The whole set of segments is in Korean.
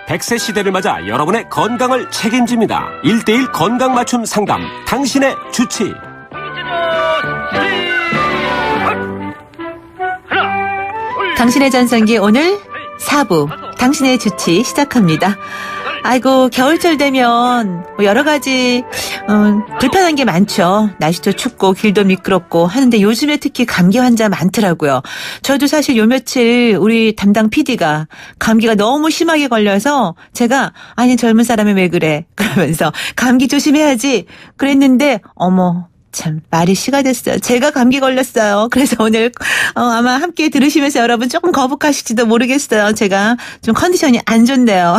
100세 시대를 맞아 여러분의 건강을 책임집니다. 1:1 건강 맞춤 상담, 당신의 주치. 당신의 전성기 오늘 4부 당신의 주치 시작합니다. 아이고, 겨울철 되면 여러 가지 불편한 게 많죠. 날씨도 춥고 길도 미끄럽고 하는데 요즘에 특히 감기 환자 많더라고요. 저도 사실 요 며칠 우리 담당 PD가 감기가 너무 심하게 걸려서 제가 아니 젊은 사람이 왜 그래 그러면서 감기 조심해야지 그랬는데 어머 참 말이 시가 됐어요. 제가 감기 걸렸어요. 그래서 오늘 아마 함께 들으시면서 여러분 조금 거북하실지도 모르겠어요. 제가 좀 컨디션이 안 좋네요.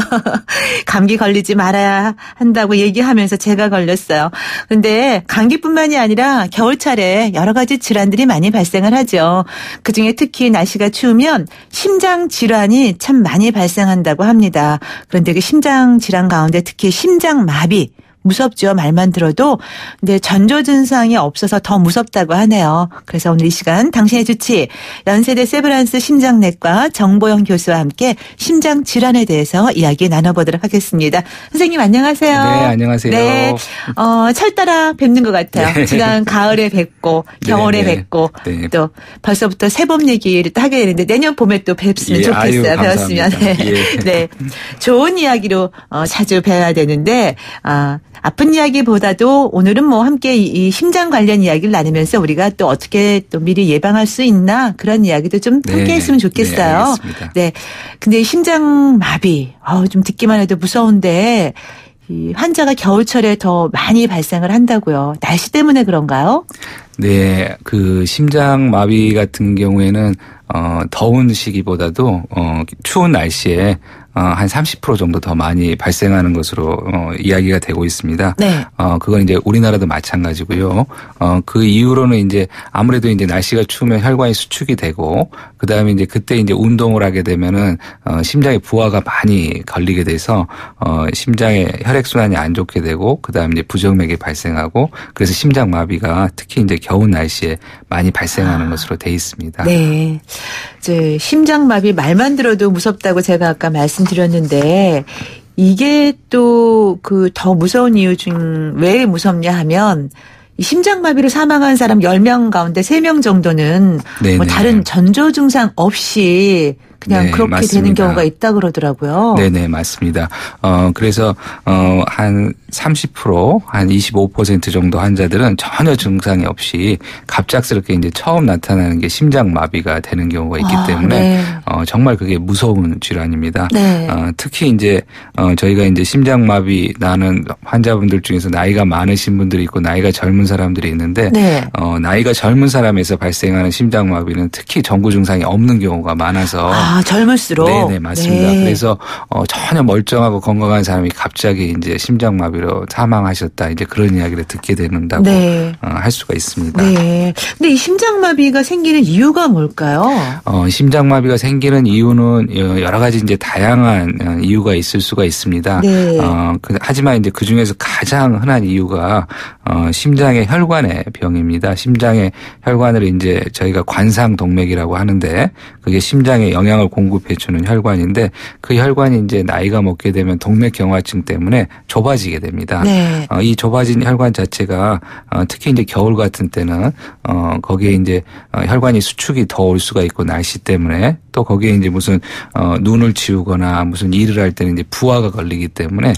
감기 걸리지 말아야 한다고 얘기하면서 제가 걸렸어요. 근데 감기뿐만이 아니라 겨울철에 여러 가지 질환들이 많이 발생을 하죠. 그중에 특히 날씨가 추우면 심장 질환이 참 많이 발생한다고 합니다. 그런데 그 심장 질환 가운데 특히 심장마비 무섭죠. 말만 들어도. 근데 전조 증상이 없어서 더 무섭다고 하네요. 그래서 오늘 이 시간 당신의 주치 연세대 세브란스 심장내과 정보영 교수와 함께 심장 질환에 대해서 이야기 나눠보도록 하겠습니다. 선생님 안녕하세요. 네, 안녕하세요. 네, 철 따라 뵙는 것 같아요. 네. 지난 가을에 뵙고 겨울에 네, 뵙고 네. 또 벌써부터 새봄 얘기를 또 하게 되는데 내년 봄에 또 뵙으면 예, 좋겠어요. 아유, 배웠으면. 네. 예. 네, 좋은 이야기로 자주 뵈야 되는데 아픈 이야기보다도 오늘은 뭐 함께 이 심장 관련 이야기를 나누면서 우리가 또 어떻게 또 미리 예방할 수 있나 그런 이야기도 좀 함께 네, 했으면 좋겠어요. 네, 알겠습니다. 네. 근데 심장마비, 좀 듣기만 해도 무서운데 이 환자가 겨울철에 더 많이 발생을 한다고요. 날씨 때문에 그런가요? 네, 그 심장마비 같은 경우에는 더운 시기보다도 추운 날씨에 한 30% 정도 더 많이 발생하는 것으로 이야기가 되고 있습니다. 네. 그건 이제 우리나라도 마찬가지고요. 그 이후로는 이제 아무래도 이제 날씨가 추우면 혈관이 수축이 되고 그다음에 이제 그때 이제 운동을 하게 되면은 심장에 부하가 많이 걸리게 돼서 심장의 혈액 순환이 안 좋게 되고 그다음에 이제 부정맥이 발생하고 그래서 심장마비가 특히 이제 겨울 날씨에 많이 발생하는 것으로 돼 있습니다. 네. 이제 심장마비 말만 들어도 무섭다고 제가 아까 말씀드렸는데 이게 또 그 더 무서운 이유 중 왜 무섭냐 하면 이 심장마비로 사망한 사람 10명 가운데 3명 정도는 뭐 다른 전조 증상 없이 그냥 네, 그렇게 맞습니다. 되는 경우가 있다 그러더라고요. 네네, 맞습니다. 그래서, 한 30%, 한 25% 정도 환자들은 전혀 증상이 없이 갑작스럽게 이제 처음 나타나는 게 심장마비가 되는 경우가 있기 때문에, 네. 정말 그게 무서운 질환입니다. 네. 특히 이제, 저희가 이제 심장마비 나는 환자분들 중에서 나이가 많으신 분들이 있고 나이가 젊은 사람들이 있는데, 네. 나이가 젊은 사람에서 발생하는 심장마비는 특히 전구 증상이 없는 경우가 많아서, 젊을수록. 네네, 맞습니다. 네. 그래서 전혀 멀쩡하고 건강한 사람이 갑자기 이제 심장마비로 사망하셨다 이제 그런 이야기를 듣게 되는다고 네. 할 수가 있습니다. 네. 근데 이 심장마비가 생기는 이유가 뭘까요? 심장마비가 생기는 이유는 여러 가지 이제 다양한 이유가 있을 수가 있습니다. 네. 하지만 이제 그 중에서 가장 흔한 이유가 심장의 혈관의 병입니다. 심장의 혈관을 이제 저희가 관상동맥이라고 하는데 그게 심장에 영양을 공급해 주는 혈관인데 그 혈관이 이제 나이가 먹게 되면 동맥경화증 때문에 좁아지게 됩니다. 네. 이 좁아진 혈관 자체가 특히 이제 겨울 같은 때는 거기에 이제 혈관이 수축이 더 올 수가 있고 날씨 때문에 또 거기에 이제 무슨 눈을 치우거나 무슨 일을 할 때는 이제 부하가 걸리기 때문에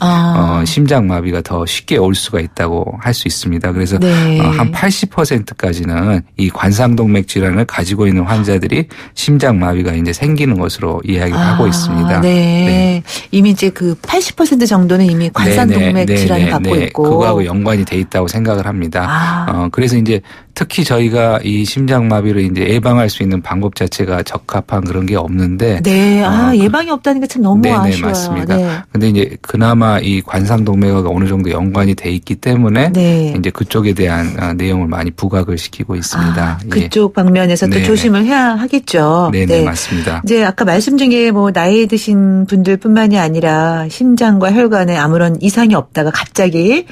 심장마비가 더 쉽게 올 수가 있다고 할 수 있습니다. 그래서 네. 한 80%까지는 이 관상동맥 질환을 가지고 있는 환자들이 심장마비가 이제 생기는 것으로 이야기를 하고 있습니다. 네. 네. 이미 이제 그 80% 정도는 이미 관상동맥 질환을 갖고 있고. 그거하고 연관이 돼 있다고 생각을 합니다. 그래서 이제 특히 저희가 이 심장마비를 이제 예방할 수 있는 방법 자체가 적합한 그런 게 없는데. 네. 예방이 없다는 게 참 너무 아쉬워요. 맞습니다. 네. 근데 이제 그나마 이 관상동맥하고 어느 정도 연관이 돼 있기 때문에 네. 이제 그쪽에 대한 내용을 많이 부각을 시키고 있습니다. 그쪽 방면에서 또 조심을 해야 하겠죠. 네, 맞습니다. 이제 아까 말씀 중에 뭐 나이 드신 분들뿐만이 아니라 심장과 혈관에 아무런 이상이 없다가 갑자기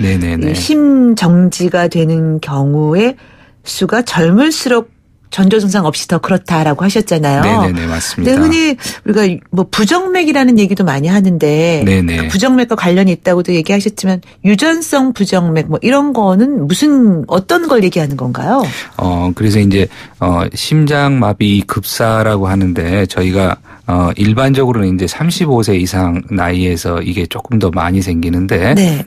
심정지가 되는 경우에 수가 젊을수록 전조 증상 없이 더 그렇다라고 하셨잖아요. 네네네, 맞습니다. 근데 흔히 우리가 뭐 부정맥이라는 얘기도 많이 하는데 네네. 그 부정맥과 관련이 있다고도 얘기하셨지만 유전성 부정맥 뭐 이런 거는 어떤 걸 얘기하는 건가요? 그래서 이제 심장마비 급사라고 하는데 저희가 일반적으로는 이제 35세 이상 나이에서 이게 조금 더 많이 생기는데 네.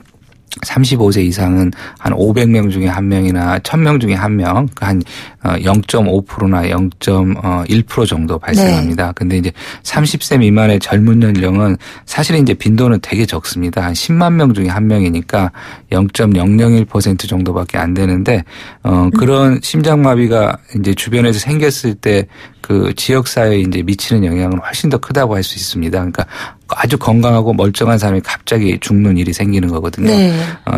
35세 이상은 한 500명 중에 1명이나 1000명 중에 1명, 한 0.5%나 0.1% 정도 발생합니다. 네. 근데 이제 30세 미만의 젊은 연령은 사실 이제 빈도는 되게 적습니다. 한 10만 명 중에 1명이니까 0.001% 정도밖에 안 되는데 그런 심장마비가 이제 주변에서 생겼을 때 그 지역사회에 이제 미치는 영향은 훨씬 더 크다고 할 수 있습니다. 그러니까 아주 건강하고 멀쩡한 사람이 갑자기 죽는 일이 생기는 거거든요. 네.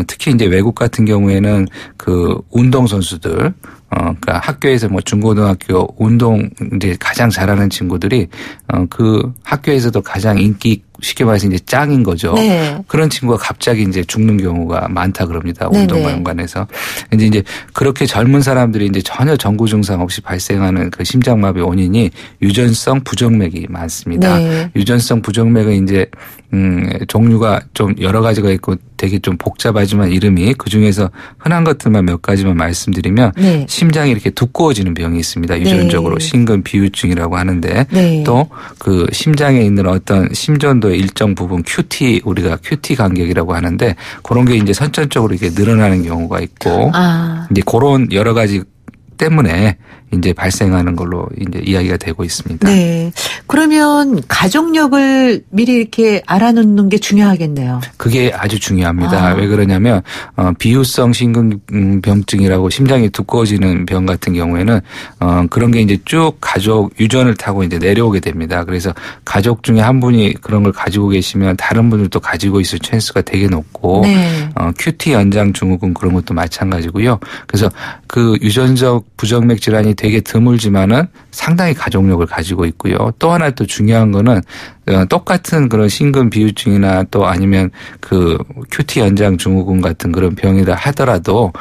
특히 이제 외국 같은 경우에는 그 운동선수들, 그러니까 학교에서 뭐 중고등학교 운동 이제 가장 잘하는 친구들이 그 학교에서도 가장 인기 쉽게 말해서 이제 짱인 거죠. 네. 그런 친구가 갑자기 이제 죽는 경우가 많다 그럽니다. 네네. 운동과 연관해서. 이제 그렇게 젊은 사람들이 이제 전혀 전구 증상 없이 발생하는 그 심장마비 원인이 유전성 부정맥이 많습니다. 네. 유전성 부정맥은 이제 종류가 좀 여러 가지가 있고 되게 좀 복잡하지만 이름이 그중에서 흔한 것들만 몇 가지만 말씀드리면 네. 심장이 이렇게 두꺼워지는 병이 있습니다. 유전적으로 네. 심근 비유증이라고 하는데 네. 또 그 심장에 있는 어떤 심전도의 일정 부분 우리가 QT 간격이라고 하는데 그런 게 이제 선천적으로 이렇게 늘어나는 경우가 있고 이제 그런 여러 가지 때문에 이제 발생하는 걸로 이제 이야기가 되고 있습니다. 네. 그러면 가족력을 미리 이렇게 알아놓는 게 중요하겠네요. 그게 아주 중요합니다. 왜 그러냐면 비유성 심근병증이라고 심장이 두꺼워지는 병 같은 경우에는 그런 게 이제 쭉 가족 유전을 타고 이제 내려오게 됩니다. 그래서 가족 중에 한 분이 그런 걸 가지고 계시면 다른 분들도 가지고 있을 찬스가 되게 높고 네. QT 연장 증후군 그런 것도 마찬가지고요. 그래서 그 유전적 부정맥 질환이 되게 드물지만은 상당히 가족력을 가지고 있고요. 또 하나 또 중요한 거는 똑같은 그런 심근 비유증이나 또 아니면 그 QT 연장 증후군 같은 그런 병이다 하더라도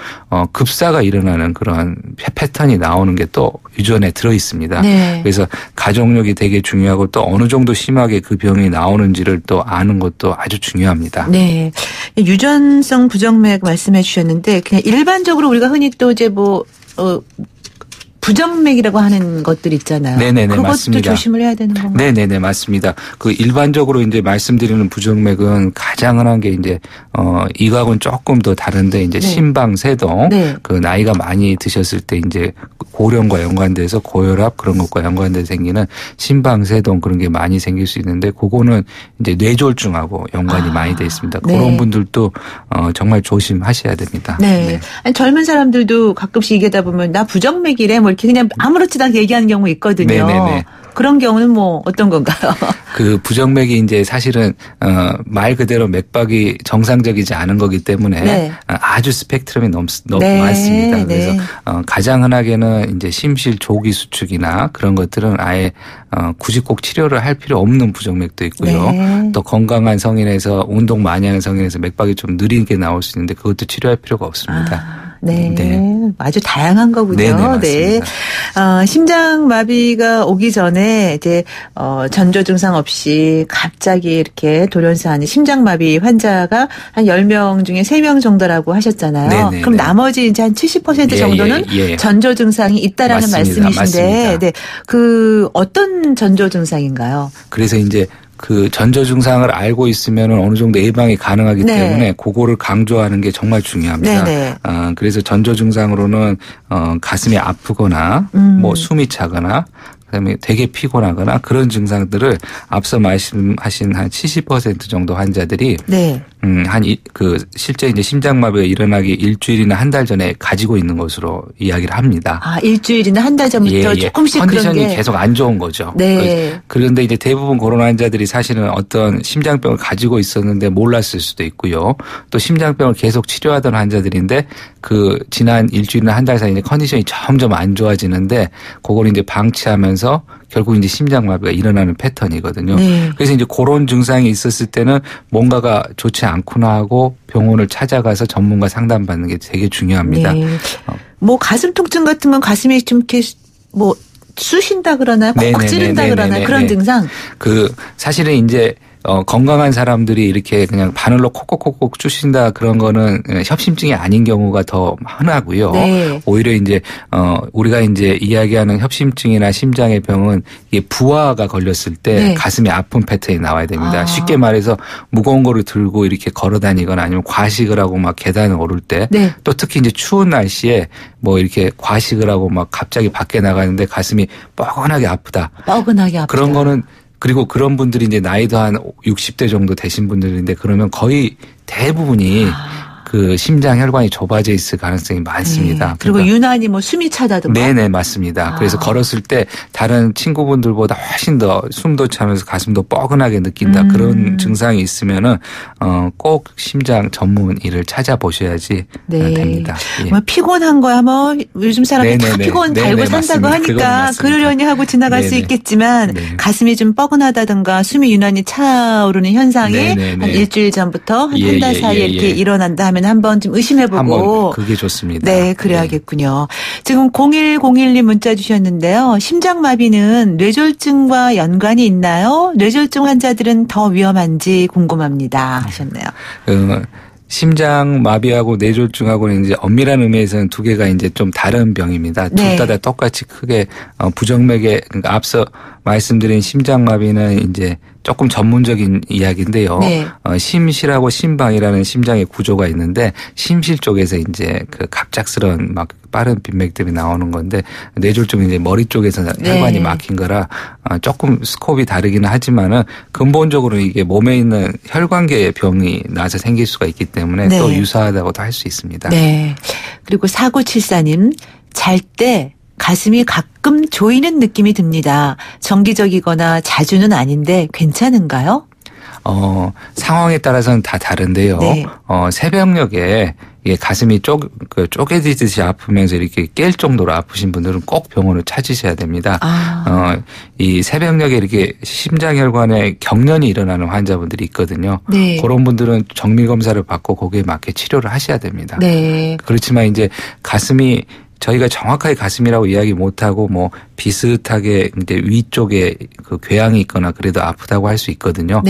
급사가 일어나는 그런 패턴이 나오는 게 또 유전에 들어 있습니다. 네. 그래서 가족력이 되게 중요하고 또 어느 정도 심하게 그 병이 나오는지를 또 아는 것도 아주 중요합니다. 네. 유전성 부정맥 말씀해 주셨는데 그냥 일반적으로 우리가 흔히 또 이제 부정맥이라고 하는 것들 있잖아요. 네네네, 그것도 맞습니다. 조심을 해야 되는 건가요? 네네네, 맞습니다. 그 일반적으로 이제 말씀드리는 부정맥은 가장 흔한 게 이제 이거하고는 조금 더 다른데 이제 네. 심방세동, 네. 그 나이가 많이 드셨을 때 이제 고령과 연관돼서 고혈압 그런 것과 연관돼서 생기는 심방세동 그런 게 많이 생길 수 있는데 그거는 이제 뇌졸중하고 연관이 많이 돼 있습니다. 네. 그런 분들도 정말 조심하셔야 됩니다. 네. 아니, 젊은 사람들도 가끔씩 얘기하다 보면 나 부정맥이래 뭐 이렇게 그냥 아무렇지도 않게 얘기하는 경우 있거든요. 네네네. 그런 경우는 뭐 어떤 건가요? 그 부정맥이 이제 사실은 말 그대로 맥박이 정상적이지 않은 거기 때문에 네. 아주 스펙트럼이 너무 네. 많습니다. 그래서 네. 가장 흔하게는 이제 심실 조기 수축이나 그런 것들은 아예 굳이 꼭 치료를 할 필요 없는 부정맥도 있고요. 네. 또 건강한 성인에서 운동 많이 하는 성인에서 맥박이 좀 느리게 나올 수 있는데 그것도 치료할 필요가 없습니다. 네. 네. 아주 다양한 거군요. 네네, 맞습니다. 네. 심장마비가 오기 전에 이제 전조 증상 없이 갑자기 이렇게 돌연사하는 심장마비 환자가 한 10명 중에 3명 정도라고 하셨잖아요. 네네네. 그럼 나머지 이제 한 70% 정도는 예. 전조 증상이 있다라는 맞습니다. 말씀이신데 맞습니다. 네. 그 어떤 전조 증상인가요? 그래서 이제 그 전조 증상을 알고 있으면 어느 정도 예방이 가능하기 네. 때문에 그거를 강조하는 게 정말 중요합니다. 네네. 그래서 전조 증상으로는 가슴이 아프거나 뭐 숨이 차거나 그다음에 되게 피곤하거나 그런 증상들을 앞서 말씀하신 한 70% 정도 환자들이 네. 실제 이제 심장마비가 일어나기 일주일이나 한 달 전에 가지고 있는 것으로 이야기를 합니다. 일주일이나 한 달 전부터 조금씩 컨디션이 그런 게 계속 안 좋은 거죠. 네. 그런데 이제 대부분 그런 환자들이 사실은 어떤 심장병을 가지고 있었는데 몰랐을 수도 있고요. 또 심장병을 계속 치료하던 환자들인데 그 지난 일주일이나 한 달 사이에 컨디션이 점점 안 좋아지는데 그걸 이제 방치하면서 결국 이제 심장마비가 일어나는 패턴이거든요. 네. 그래서 이제 그런 증상이 있었을 때는 뭔가가 좋지 않구나 하고 병원을 찾아가서 전문가 상담받는 게 되게 중요합니다. 네. 뭐 가슴 통증 같은 건 가슴이 좀 이렇게 뭐 쑤신다 그러나 콕콕 찌른다 그러나 그런 증상. 사실은 이제 건강한 사람들이 이렇게 그냥 바늘로 콕콕콕콕 쑤신다 그런 거는 협심증이 아닌 경우가 더 흔하고요. 네. 오히려 이제 우리가 이제 이야기하는 협심증이나 심장의 병은 이게 부하가 걸렸을 때 네. 가슴이 아픈 패턴이 나와야 됩니다. 쉽게 말해서 무거운 거를 들고 이렇게 걸어 다니거나 아니면 과식을 하고 막 계단을 오를 때 또 특히 이제 추운 날씨에 뭐 이렇게 과식을 하고 막 갑자기 밖에 나가는데 가슴이 뻐근하게 아프다. 뻐근하게 아프다. 그런 거는 그리고 그런 분들이 이제 나이도 한 60대 정도 되신 분들인데 그러면 거의 대부분이 그 심장 혈관이 좁아져 있을 가능성이 많습니다. 네. 그리고 그러니까 유난히 뭐 숨이 차다든가. 네네 맞습니다. 그래서 걸었을 때 다른 친구분들보다 훨씬 더 숨도 차면서 가슴도 뻐근하게 느낀다. 그런 증상이 있으면은 꼭 심장 전문의를 찾아보셔야지 됩니다. 예. 뭐 피곤한 거야 뭐 요즘 사람이 다 피곤 달고 산다고 하니까 그러려니 하고 지나갈 수 있겠지만 가슴이 좀 뻐근하다든가 숨이 유난히 차오르는 현상이 한 일주일 전부터 한 한 달 사이에 이렇게 일어난다 하면 한번 좀 의심해보고. 한번 그게 좋습니다. 네, 그래야겠군요. 지금 0101님 문자 주셨는데요. 심장마비는 뇌졸중과 연관이 있나요? 뇌졸중 환자들은 더 위험한지 궁금합니다 하셨네요. 심장마비하고 뇌졸중하고는 이제 엄밀한 의미에서는 두 개가 이제 좀 다른 병입니다. 둘 다 똑같이 크게 부정맥에 그러니까 앞서 말씀드린 심장마비는 이제 조금 전문적인 이야기인데요. 심실하고 심방이라는 심장의 구조가 있는데 심실 쪽에서 이제 그 갑작스러운 막 빠른 빈맥들이 나오는 건데 뇌졸중은 이제 머리 쪽에서 혈관이 막힌 거라 조금 스코업이 다르기는 하지만은 근본적으로 이게 몸에 있는 혈관계의 병이 나서 생길 수가 있기 때문에 또 유사하다고도 할 수 있습니다. 네. 그리고 4974님 잘 때 가슴이 가끔 조이는 느낌이 듭니다. 정기적이거나 자주는 아닌데 괜찮은가요? 상황에 따라서는 다 다른데요. 새벽녘에 이게 가슴이 쪼개지듯이 아프면서 이렇게 깰 정도로 아프신 분들은 꼭 병원을 찾으셔야 됩니다. 이 새벽녘에 이렇게 심장혈관에 경련이 일어나는 환자분들이 있거든요. 그런 분들은 정밀 검사를 받고 거기에 맞게 치료를 하셔야 됩니다. 그렇지만 이제 가슴이 저희가 정확하게 가슴이라고 이야기 못하고 뭐 비슷하게 이제 위쪽에 그 궤양이 있거나 그래도 아프다고 할 수 있거든요.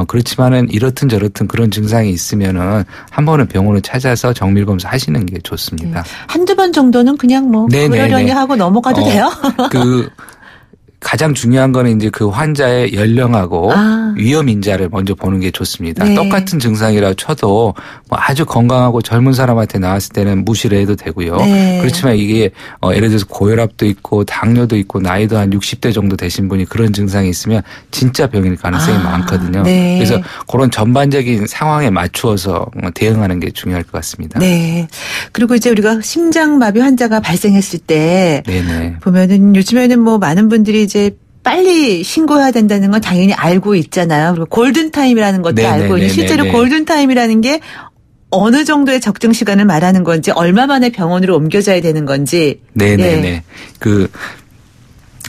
그렇지만은 이렇든 저렇든 그런 증상이 있으면은 한 번은 병원을 찾아서 정밀 검사 하시는 게 좋습니다. 한두 번 정도는 그냥 뭐 그러려니 하고 넘어가도 돼요? 가장 중요한 거는 이제 그 환자의 연령하고 위험 인자를 먼저 보는 게 좋습니다. 똑같은 증상이라 쳐도 뭐 아주 건강하고 젊은 사람한테 나왔을 때는 무시를 해도 되고요. 그렇지만 이게 예를 들어서 고혈압도 있고 당뇨도 있고 나이도 한 60대 정도 되신 분이 그런 증상이 있으면 진짜 병일 가능성이 많거든요. 그래서 그런 전반적인 상황에 맞추어서 대응하는 게 중요할 것 같습니다. 그리고 이제 우리가 심장마비 환자가 발생했을 때 보면은 요즘에는 뭐 많은 분들이 이제 빨리 신고해야 된다는 건 당연히 알고 있잖아요. 그리고 골든타임이라는 것도 알고 있는 실제로 골든타임이라는 게 어느 정도의 적정 시간을 말하는 건지 얼마 만에 병원으로 옮겨져야 되는 건지.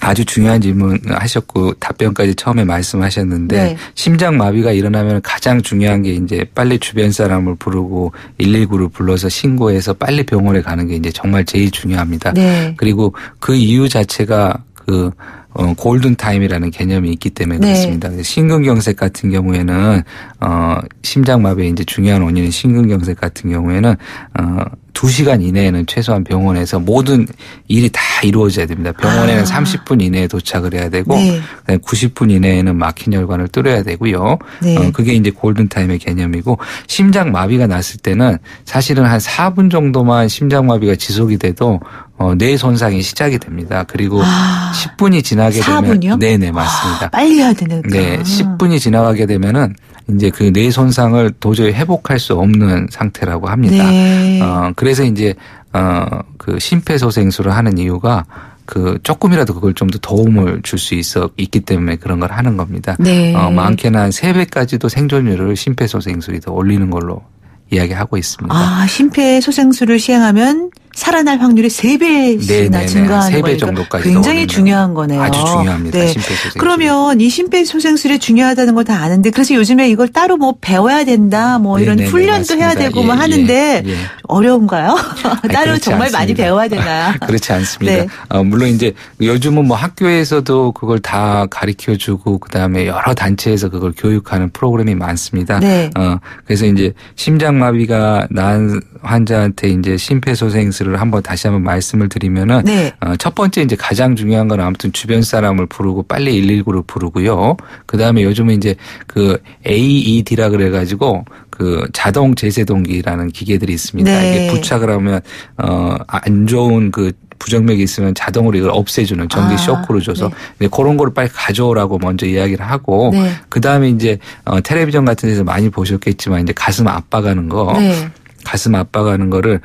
아주 중요한 질문 하셨고 답변까지 처음에 말씀하셨는데 심장마비가 일어나면 가장 중요한 게 이제 빨리 주변 사람을 부르고 119를 불러서 신고해서 빨리 병원에 가는 게 이제 정말 제일 중요합니다. 그리고 그 이유 자체가 골든타임이라는 개념이 있기 때문에 그렇습니다. 심근경색 같은 경우에는 심장마비의 이제 중요한 원인은 심근경색 같은 경우에는 2시간 이내에는 최소한 병원에서 모든 일이 다 이루어져야 됩니다. 병원에는 30분 이내에 도착을 해야 되고 90분 이내에는 막힌 혈관을 뚫어야 되고요. 그게 이제 골든타임의 개념이고 심장마비가 났을 때는 사실은 한 4분 정도만 심장마비가 지속이 돼도 뇌 손상이 시작이 됩니다. 그리고 10분이 지나게 4분이요? 되면 네네 맞습니다. 빨리 해야 되니까. 10분이 지나가게 되면은 이제 그 뇌 손상을 도저히 회복할 수 없는 상태라고 합니다. 그래서 이제 그 심폐소생술을 하는 이유가 그 조금이라도 그걸 좀 더 도움을 줄 수 있기 때문에 그런 걸 하는 겁니다. 많게는 한 3배까지도 생존율을 심폐소생술이 더 올리는 걸로 이야기하고 있습니다. 심폐소생술을 시행하면 살아날 확률이 3배씩이나 증가하는 3배 거니까 정도까지 굉장히 중요한 거네요. 아주 중요합니다. 네. 심폐소생술. 그러면 이 심폐소생술이 중요하다는 걸 다 아는데 그래서 요즘에 이걸 따로 뭐 배워야 된다 뭐 이런 네네네, 훈련도 맞습니다. 해야 되고 예, 뭐 하는데 예. 어려운가요? 따로 그렇지 정말 않습니다. 많이 배워야 되나요? 그렇지 않습니다. 네. 물론 이제 요즘은 뭐 학교에서도 그걸 다 가르쳐주고 그다음에 여러 단체에서 그걸 교육하는 프로그램이 많습니다. 네. 그래서 이제 심장마비가 난 환자한테 이제 심폐소생술을 다시 한번 말씀을 드리면은 네. 첫 번째 이제 가장 중요한 건 아무튼 주변 사람을 부르고 빨리 119를 부르고요. 그다음에 요즘은 이제 그 AED라 그래가지고 그 자동 제세동기라는 기계들이 있습니다. 네. 이게 부착을 하면 안 좋은 그 부정맥이 있으면 자동으로 이걸 없애주는 전기 쇼크로 줘서 네. 그런 거를 빨리 가져오라고 먼저 이야기를 하고 네. 그다음에 이제 텔레비전 같은 데서 많이 보셨겠지만 이제 가슴 압박하는 거. 네. 가슴 압박하는 거를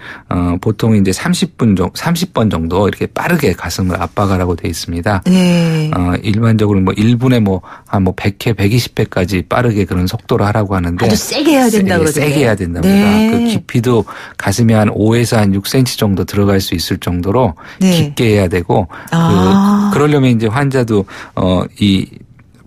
보통 이제 30번 정도 이렇게 빠르게 가슴을 압박하라고 돼 있습니다. 네. 일반적으로 뭐 1분에 한 100회, 120회까지 빠르게 그런 속도로 하라고 하는데 아주 세게 해야 된다고 그러던데. 세게 해야 된답니다. 네. 그 깊이도 가슴이 한 5에서 한 6cm 정도 들어갈 수 있을 정도로 네. 깊게 해야 되고 그러려면 이제 환자도 이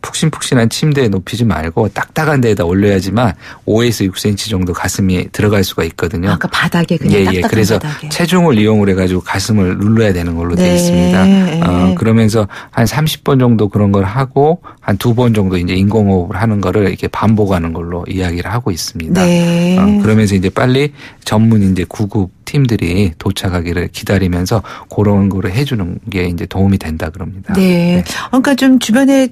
푹신푹신한 침대에 높이지 말고 딱딱한 데에다 올려야지만 5에서 6cm 정도 가슴이 들어갈 수가 있거든요. 아까 바닥에 그냥 딱딱한 그래서 바닥에. 체중을 이용을 해가지고 가슴을 눌러야 되는 걸로 네. 되어 있습니다. 그러면서 한 30번 정도 그런 걸 하고 한 2번 정도 이제 인공호흡을 하는 거를 이렇게 반복하는 걸로 이야기를 하고 있습니다. 네. 그러면서 이제 빨리 전문 이제 구급 팀들이 도착하기를 기다리면서 그런 거를 해주는 게 이제 도움이 된다 그럽니다. 네. 그러니까 좀 주변에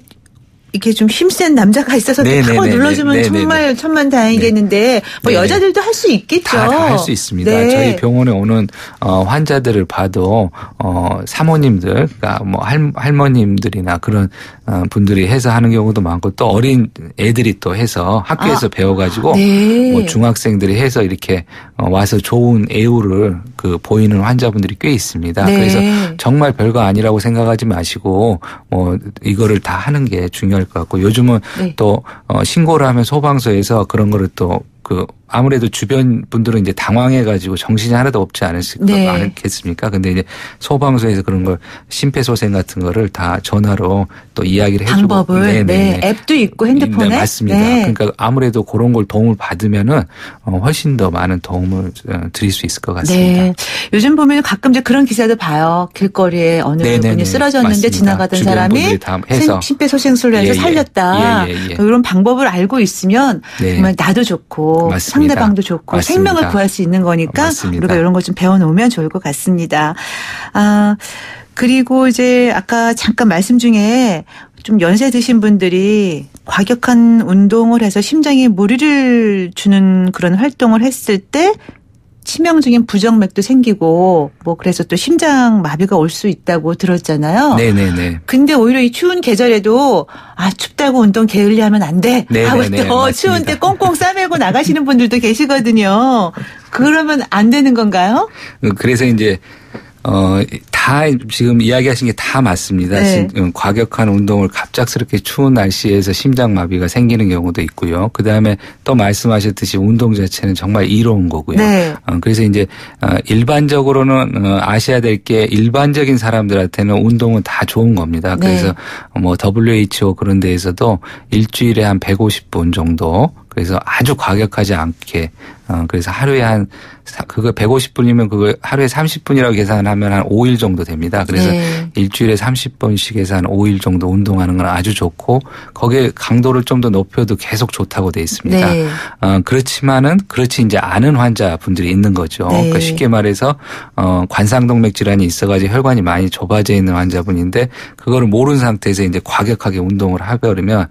이렇게 좀 힘센 남자가 있어서 한번 눌러주면 정말 천만다행이겠는데 뭐 네네. 여자들도 할 수 있겠죠. 다 할 수 있습니다. 네. 저희 병원에 오는 환자들을 봐도 사모님들, 그러니까 뭐 할머님들이나 그런 분들이 해서 하는 경우도 많고 또 어린 애들이 또 해서 학교에서 배워가지고 네. 뭐 중학생들이 해서 이렇게 와서 좋은 애우를 그 보이는 환자분들이 꽤 있습니다. 네. 그래서 정말 별거 아니라고 생각하지 마시고 이거를 다 하는 게 중요할 것 같고 요즘은 네. 또 신고를 하면 소방서에서 그런 거를 또 아무래도 주변 분들은 이제 당황해가지고 정신이 하나도 없지 않겠습니까? 근데 이제 소방서에서 그런 걸 심폐소생 같은 거를 다 전화로 또 이야기를 해주고. 방법을, 네. 앱도 있고 핸드폰에. 네, 맞습니다. 네. 그러니까 아무래도 그런 걸 도움을 받으면은 훨씬 더 많은 도움을 드릴 수 있을 것 같습니다. 네. 요즘 보면 가끔 이제 그런 기사도 봐요. 길거리에 어느 분이 쓰러졌는데 맞습니다. 지나가던 사람이 심폐소생술로 해서 살렸다. 이런 방법을 알고 있으면 정말 나도 좋고 맞습니다. 상대방도 좋고 맞습니다. 생명을 구할 수 있는 거니까 맞습니다. 우리가 이런 거 좀 배워놓으면 좋을 것 같습니다. 그리고 이제 아까 잠깐 말씀 중에 좀 연세 드신 분들이 과격한 운동을 해서 심장에 무리를 주는 그런 활동을 했을 때 치명적인 부정맥도 생기고 뭐 그래서 또 심장 마비가 올 수 있다고 들었잖아요. 네네네. 근데 오히려 이 추운 계절에도 춥다고 운동 게을리하면 안 돼 하고 또 맞습니다. 추운 때 꽁꽁 싸매고 나가시는 분들도 계시거든요. 그러면 안 되는 건가요? 그래서 이제 다 지금 이야기하신 게 다 맞습니다. 네. 과격한 운동을 갑작스럽게 추운 날씨에서 심장마비가 생기는 경우도 있고요. 그다음에 또 말씀하셨듯이 운동 자체는 정말 이로운 거고요. 네. 그래서 이제 일반적으로는 아셔야 될 게 일반적인 사람들한테는 운동은 다 좋은 겁니다. 그래서 네. 뭐 WHO 그런 데에서도 일주일에 한 150분 정도 그래서 아주 과격하지 않게 그래서 하루에 그거 150분이면 그거 하루에 30분이라고 계산하면 한 5일 정도 됩니다. 그래서 네. 일주일에 30번씩 해서 한 5일 정도 운동하는 건 아주 좋고 거기에 강도를 좀 더 높여도 계속 좋다고 돼 있습니다. 네. 그렇지만은 그렇지 이제 않은 환자분들이 있는 거죠. 네. 그러니까 쉽게 말해서 관상동맥 질환이 있어가지고 혈관이 많이 좁아져 있는 환자분인데 그거를 모르는 상태에서 이제 과격하게 운동을 해버리면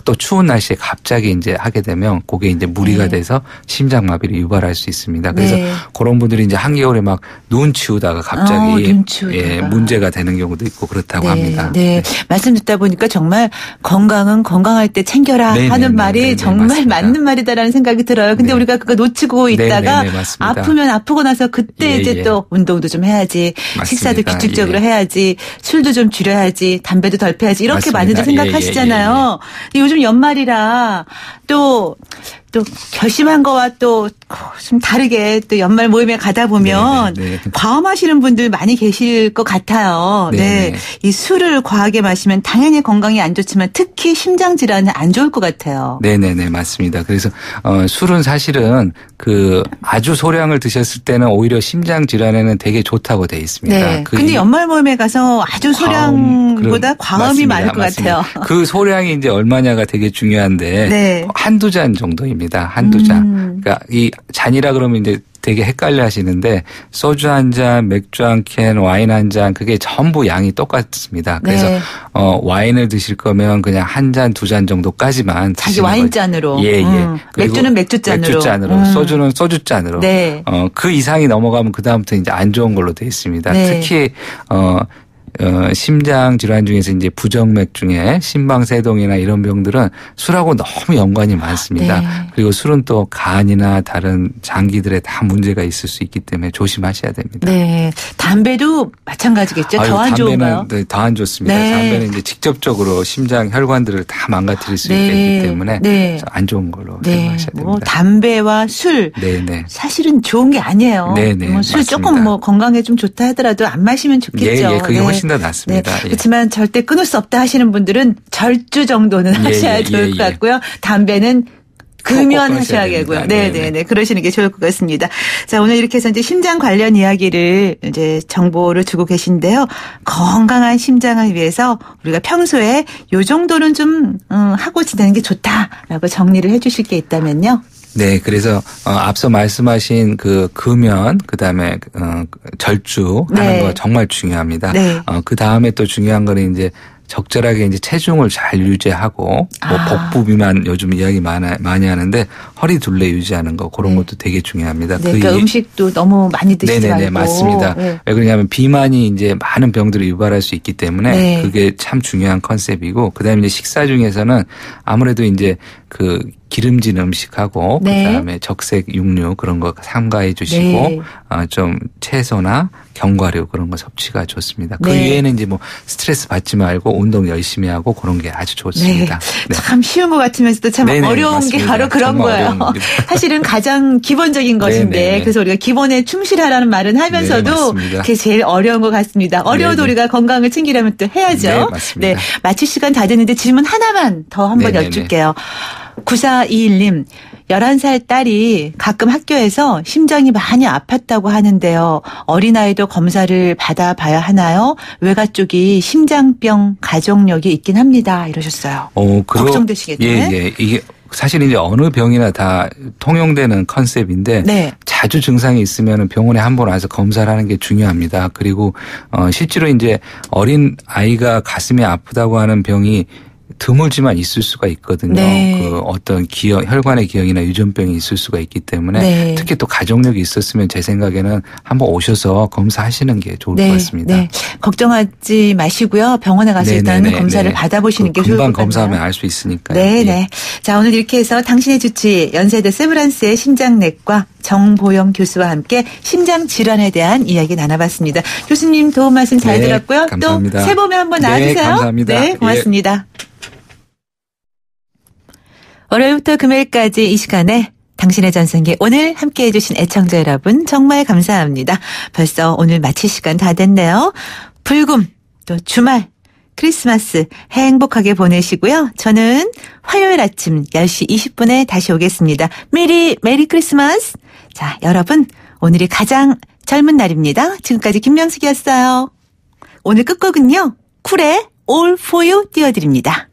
또 추운 날씨에 갑자기 이제 하게 되면 그게 이제 무리가 돼서 심장마비를 유발할 수 있습니다. 그래서 그런 분들이 이제 한겨울에 막 눈 치우다가 갑자기 문제가 되는 경우도 있고 그렇다고 합니다. 네. 말씀 듣다 보니까 정말 건강은 건강할 때 챙겨라 하는 말이 정말 맞습니다. 맞는 말이다라는 생각이 들어요. 근데 우리가 그거 놓치고 있다가 아프면 아프고 나서 그때 이제 또 운동도 좀 해야지. 맞습니다. 식사도 규칙적으로 해야지. 술도 좀 줄여야지. 담배도 덜 피워야지. 이렇게 맞습니다. 많이들 생각하시잖아요. 근데 요즘 연말이라 또 또 결심한 거와 또 좀 다르게 또 연말 모임에 가다 보면 네네. 과음하시는 분들 많이 계실 것 같아요. 네네. 네. 이 술을 과하게 마시면 당연히 건강에 안 좋지만 특히 심장 질환에 안 좋을 것 같아요. 네네네, 맞습니다. 그래서, 술은 사실은 아주 소량을 드셨을 때는 오히려 심장 질환에는 되게 좋다고 돼 있습니다. 네. 근데 연말 모임에 가서 아주 소량보다 과음이 맞습니다. 많을 것 맞습니다. 같아요. 그 소량이 이제 얼마냐가 되게 중요한데. 네. 한두 잔 정도입니다. 한두 잔. 그러니까 이 잔이라 그러면 이제 되게 헷갈려 하시는데 소주 한 잔, 맥주 한 캔, 와인 한 잔 그게 전부 양이 똑같습니다. 그래서 네. 와인을 드실 거면 그냥 한 잔, 두 잔 정도까지만 자기 와인잔으로. 예. 맥주는 맥주잔으로. 소주는 소주잔으로. 네. 그 이상이 넘어가면 그다음부터 이제 안 좋은 걸로 돼 있습니다. 네. 특히 심장 질환 중에서 이제 부정맥 중에 심방세동이나 이런 병들은 술하고 너무 연관이 많습니다. 네. 그리고 술은 또 간이나 다른 장기들에 다 문제가 있을 수 있기 때문에 조심하셔야 됩니다. 네. 담배도 마찬가지겠죠. 더 안 좋은가요? 네, 더 안 좋습니다. 네. 담배는 이제 직접적으로 심장 혈관들을 다 망가뜨릴 수 네. 있기 때문에 네. 안 좋은 걸로 네. 생각하셔야 됩니다. 뭐 담배와 술. 네네. 사실은 좋은 게 아니에요. 네네. 술 맞습니다. 조금 뭐 건강에 좀 좋다 하더라도 안 마시면 좋겠죠. 예, 그게 훨씬 더 낫습니다. 네. 예. 그렇지만 절대 끊을 수 없다 하시는 분들은 절주 정도는 하셔야 좋을 것 같고요. 담배는 금연하셔야겠고요. 네네네. 그러시는 게 좋을 것 같습니다. 자, 오늘 이렇게 해서 이제 심장 관련 이야기를 이제 정보를 주고 계신데요. 건강한 심장을 위해서 우리가 평소에 요 정도는 좀 하고 지내는 게 좋다라고 정리를 해 주실 게 있다면요. 네, 그래서 앞서 말씀하신 금연, 그다음에 절주 하는 네. 거 정말 중요합니다. 네. 그다음에 또 중요한 거는 이제 적절하게 이제 체중을 잘 유지하고 뭐 복부 비만 요즘 이야기 많이 하는데 허리 둘레 유지하는 거 그런 것도 되게 중요합니다. 네, 그러니까 음식도 너무 많이 드시지 말고. 네네네, 맞습니다. 네. 왜 그러냐면 비만이 이제 많은 병들을 유발할 수 있기 때문에 네. 그게 참 중요한 컨셉이고 그다음에 이제 식사 중에서는 아무래도 이제 기름진 음식하고 네. 그다음에 적색 육류 그런 거 삼가해 주시고 네. 좀 채소나 견과류 그런 거 섭취가 좋습니다. 그 네. 외에는 이제 뭐 스트레스 받지 말고 운동 열심히 하고 그런 게 아주 좋습니다. 네. 참 쉬운 것 같으면서도 참 네네, 어려운 맞습니다. 게 바로 그런 정말 거예요. 어려운 겁니다. 사실은 가장 기본적인 것인데 네네. 그래서 우리가 기본에 충실하라는 말은 하면서도 네, 맞습니다. 그게 제일 어려운 것 같습니다. 어려워도 네네. 우리가 건강을 챙기려면 또 해야죠. 네, 맞습니다. 마칠 시간 다 됐는데 질문 하나만 더 한번 네네네. 여쭐게요. 9421님. 11살 딸이 가끔 학교에서 심장이 많이 아팠다고 하는데요. 어린아이도 검사를 받아봐야 하나요? 외가 쪽이 심장병 가족력이 있긴 합니다. 이러셨어요. 걱정되시겠네. 예. 이게 사실 이제 어느 병이나 다 통용되는 컨셉인데 네. 자주 증상이 있으면 병원에 한번 와서 검사를 하는 게 중요합니다. 그리고 실제로 이제 어린 아이가 가슴이 아프다고 하는 병이 드물지만 있을 수가 있거든요. 네. 어떤 혈관의 기형이나 유전병이 있을 수가 있기 때문에 네. 특히 또 가족력이 있었으면 제 생각에는 한번 오셔서 검사하시는 게 좋을 것 같습니다. 네. 걱정하지 마시고요. 병원에 가서 일단 네네네. 검사를 네. 받아보시는 게 좋을 것 같아요. 금방 검사하면 알 수 있으니까요. 네네. 예. 자, 오늘 이렇게 해서 당신의 주치 연세대 세브란스의 심장내과 정보영 교수와 함께 심장 질환에 대한 이야기 나눠봤습니다. 교수님 도움 말씀 잘 네, 들었고요. 감사합니다. 또 새봄에 한번 네, 나와주세요. 감사합니다. 네, 고맙습니다. 월요일부터 금요일까지 이 시간에 당신의 전성기 오늘 함께해 주신 애청자 여러분 정말 감사합니다. 벌써 오늘 마칠 시간 다 됐네요. 불금 또 주말 크리스마스 행복하게 보내시고요. 저는 화요일 아침 10시 20분에 다시 오겠습니다. 메리 크리스마스. 자, 여러분 오늘이 가장 젊은 날입니다. 지금까지 김명숙이었어요. 오늘 끝곡은요. 쿨의 All For You 띄워드립니다.